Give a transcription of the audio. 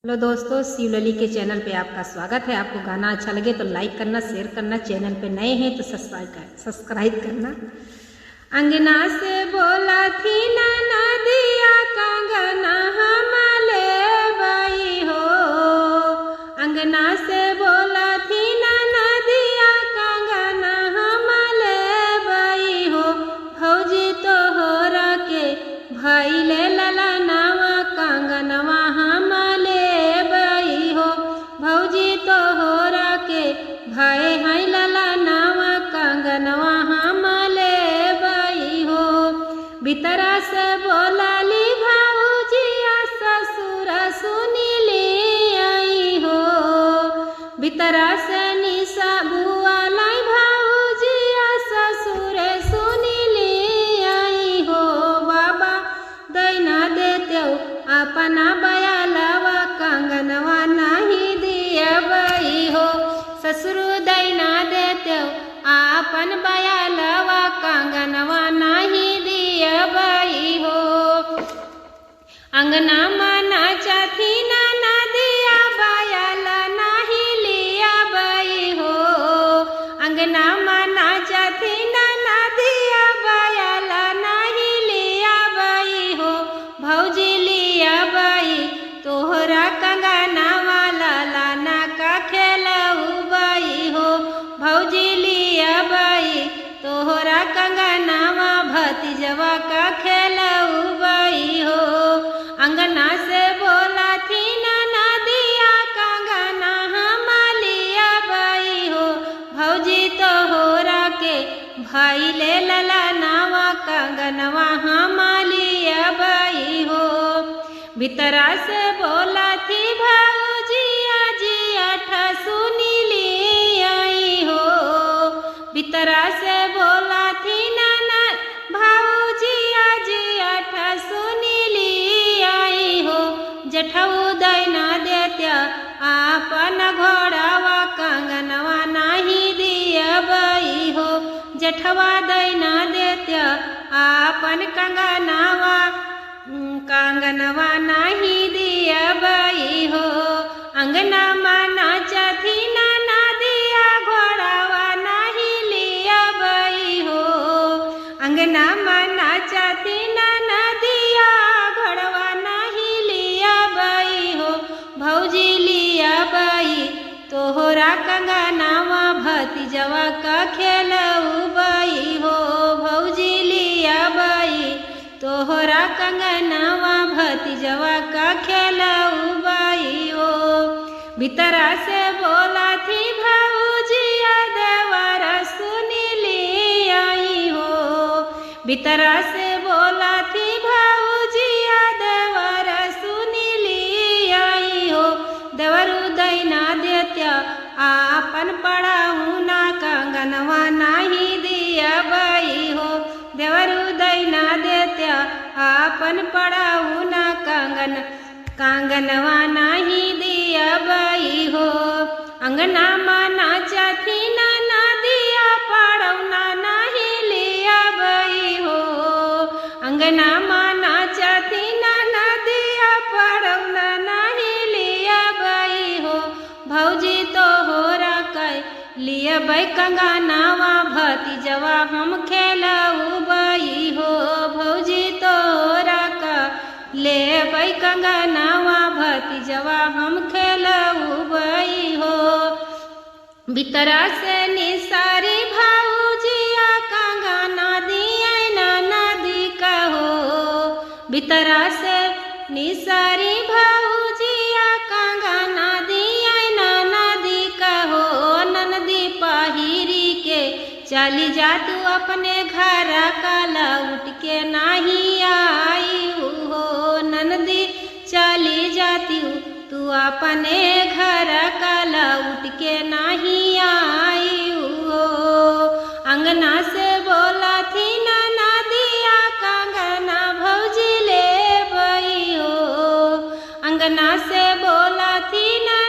Hello दोस्तों, शिवलली के channel पे आपका स्वागत है। आपको गाना अच्छा लगे तो लाइक करना, शेयर करना, चैनल पे नए हैं तो सब्सक्राइब करना। अंगना से बोला थी ना नदिया कंगना हम लेबई हो। अंगना से बोला थी ना नदिया कंगना हम लेबई हो। भौजी तोहरा के भाई ले लला नावा कंगनवा हम भाई हाय लला नावा कंगनवा हम लेबई हो। भीतरा से बोलाली भाऊजिया ससुर सुनीली आई हो। भीतरा से निशा बुआ लाई भाऊजिया ससुर सुनीली आई हो। बाबा दैना देते अपना बयालवा कंगनवा नहीं दियबई हो। ससुर दैना देते आपन बयालवा कंगनवा नहीं दियबई हो। अंगना मना चाथी ना नदिया बयाल नहीं लियबई हो। अंगना मना चाथी ना नदिया बयाल नहीं लियबई हो। भौजी लियबई तोहरा कंगनवा लाना का खेलउबई हो। भौजी लियबई तोहरा कंगनवा भतीजवा का खेलउबई हो। अंगना से बोला थी ना नदिया कंगना हम लियबई हो। भौजी तोहरा के भाई ले लला नावा कंगनवा हम लियबई हो। भीतरा से बोला थी भाऊजिया जिया सुनीली आई हो। भीतरा से बोला थी ना भाऊजिया जिया सुनीली आई हो। जठऊ दैना देत्या आपन घोड़ावा कंगनवा नहीं दियबई हो। जठवा दैना देत्या आपन कंगनवा नहीं दियबई हो। अंगना मना चाथी ना नदिया घोड़ावा नहीं लियबई हो। अंगना मना चाथी ना नदिया घोड़वा नहीं लियबई हो। भौजी लियबई तोहरा कंगनवा भतीजवा का खेलउबई हो। भौजी लियबई तोहरा कंगनवा भतीजवा का खेलउबई हो। भीतरा से बोला थी भाऊजिया देवर सुनीली आई हो। भीतरा से बोला थी भाऊजिया देवर सुनीली आई हो। देवरु दैना देत्या आपन पड़ाऊ ना कंगनवा नहीं दियबई हो। देवरु दैना देत्या आपन पड़ाऊ ना कंगनवा नहीं दियबई हो। अंगना मना चाथी ना नदिया पड़ौना नहीं लियबई हो। अंगना मना चाथी ना नदिया पड़ौना नहीं लियबई हो। भौजी तोहरा कै लियबई कंगनवा भतीजवा हम खेलउबई हो। भौजी तोहरा का लेबई कंगनवा भतीजवा हम खेलउबई हो। भीतरा से निसारी भाऊजिया कंगना दिए ना नदी का हो। भीतरा से निसारी भाऊजिया कंगना दिए ना नदी का हो। ननदी पाहिरी के चली जा तू अपने घर का लौट के नहीं आई हो। ननदी चली जाती तू अपने घर का लौट के नहीं आई हो। अंगना से बोला थी ना नदिया कंगना भौजी लेबई हो। अंगना से बोला थी ना